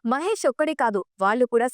మహేష్ ఒక్కడే కాదు, వాళ్ళు కూడా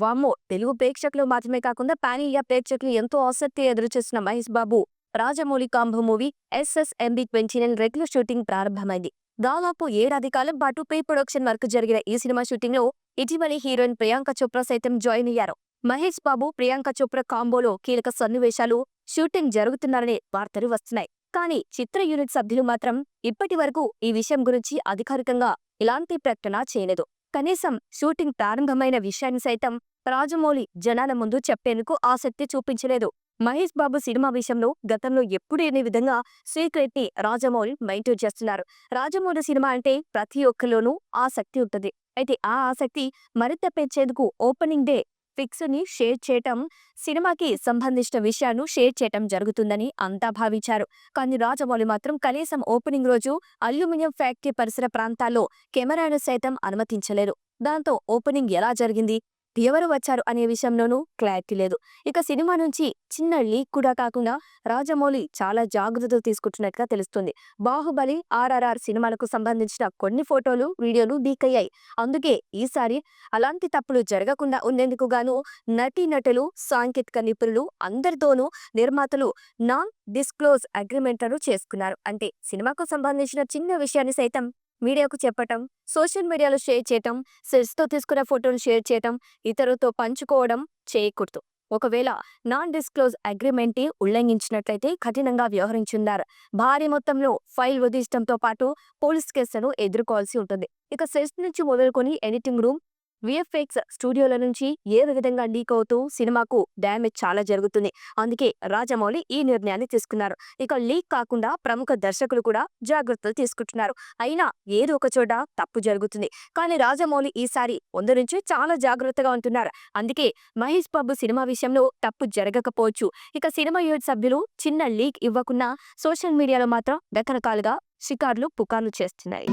వామ్మో! తెలుగు ప్రేక్షకులు మాత్రమే కాకుండా పాన్ ఇండియా ప్రేక్షకులు ఎంతో ఆసక్తి ఎదురుచూస్తున్న Mahesh Babu Rajamouli combo movie SSMB29 regular shooting ప్రారంభమైంది. దాదాపు ఏడాది కాలం పాటు ప్రీ ప్రొడక్షన్ వర్క్ జరిగిన ఈ సినిమా షూటింగ్ లో ఇటీవలి హీరోయిన్ ప్రియాంక చోప్రా సైతం జాయిన్ అయ్యారు. మహేష్ బాబు, ప్రియాంక చోప్రా కాంబోలో కీలక సన్నివేశాలు షూటింగ్ జరుగుతున్నారనే వార్తలు వస్తున్నాయి. కానీ చిత్ర యూనిట్ సభ్యులు మాత్రం ఇప్పటి వరకు ఈ విషయం గురించి అధికారికంగా ఇలాంటి ప్రకటన చేయలేదు. కనీసం షూటింగ్ ప్రారంభమైన విషయాన్ని సైతం రాజమౌళి జనాల ముందు చెప్పేందుకు ఆసక్తి చూపించలేదు. మహేష్ బాబు సినిమా విషయంలో గతంలో ఎప్పుడు లేని విధంగా సీక్రెట్ ని రాజమౌళి మెయింటైన్ చేస్తున్నారు. రాజమౌళి సినిమా అంటే ప్రతి ఒక్కరిలోనూ ఆసక్తి ఉంటుంది. అయితే ఆ ఆసక్తి మరింత పెంచేందుకు ఓపెనింగ్ డే ఫిక్స్ ని షేర్ చేయటం, సినిమాకి సంబంధించిన విషయాన్ని షేర్ చేయటం జరుగుతుందని అంతా భావించారు. కానీ రాజమౌళి మాత్రం కనీసం ఓపెనింగ్ రోజు అల్యూమినియం ఫ్యాక్టరీ పరిసర ప్రాంతాల్లో కెమెరాను సైతం అనుమతించలేదు. దాంతో ఓపెనింగ్ ఎలా జరిగింది, ఎవరు వచ్చారు అనే విషయంలోనూ క్లారిటీ లేదు. ఇక సినిమా నుంచి చిన్న లీక్ కూడా కాకుండా రాజమౌళి చాలా జాగ్రత్తలు తీసుకుంటున్నట్టుగా తెలుస్తుంది. బాహుబలి, RRR సినిమాలకు సంబంధించిన కొన్ని ఫోటోలు, వీడియోలు లీక్ అయ్యాయి. అందుకే ఈసారి అలాంటి తప్పులు జరగకుండా ఉండేందుకు గాను నటీనటులు, సాంకేతిక నిపుణులు అందరితోనూ నిర్మాతలు నాన్ డిస్క్లోజ్ అగ్రిమెంట్లను చేసుకున్నారు. అంటే సినిమాకు సంబంధించిన చిన్న విషయాన్ని సైతం మీడియాకు చెప్పటం, సోషల్ మీడియాలో షేర్ చేయటం, సెట్స్తో తీసుకున్న ఫోటోలు షేర్ చేయటం, ఇతరులతో పంచుకోవడం చేయకూడదు. ఒకవేళ నాన్ డిస్క్లోజ్ అగ్రిమెంట్ ఉల్లంఘించినట్లయితే కఠినంగా వ్యవహరించున్నారు. భారీ మొత్తంలో ఫైల్ వదిలించడంతో పాటు పోలీస్ కేసులను ఎదుర్కోవాల్సి ఉంటుంది. ఇక సెట్స్ నుంచి మొదలుకొని ఎడిటింగ్ రూమ్, VFX స్టూడియోల నుంచి ఏ విధంగా లీక్ అవుతూ సినిమాకు డ్యామేజ్ చాలా జరుగుతుంది. అందుకే రాజమౌళి ఈ నిర్ణయాన్ని తీసుకున్నారు. ఇక లీక్ కాకుండా ప్రముఖ దర్శకులు కూడా జాగ్రత్తలు తీసుకుంటున్నారు. అయినా ఏదో ఒక చోట తప్పు జరుగుతుంది. కానీ రాజమౌళి ఈసారి ముందు నుంచి చాలా జాగ్రత్తగా ఉంటున్నారు. అందుకే మహేష్ బాబు సినిమా విషయంలో తప్పు జరగకపోవచ్చు. ఇక సినిమా యూనిట్ సభ్యులు చిన్న లీక్ ఇవ్వకున్నా సోషల్ మీడియాలో మాత్రం రకరకాలుగా షికార్లు పుకార్లు చేస్తున్నాయి.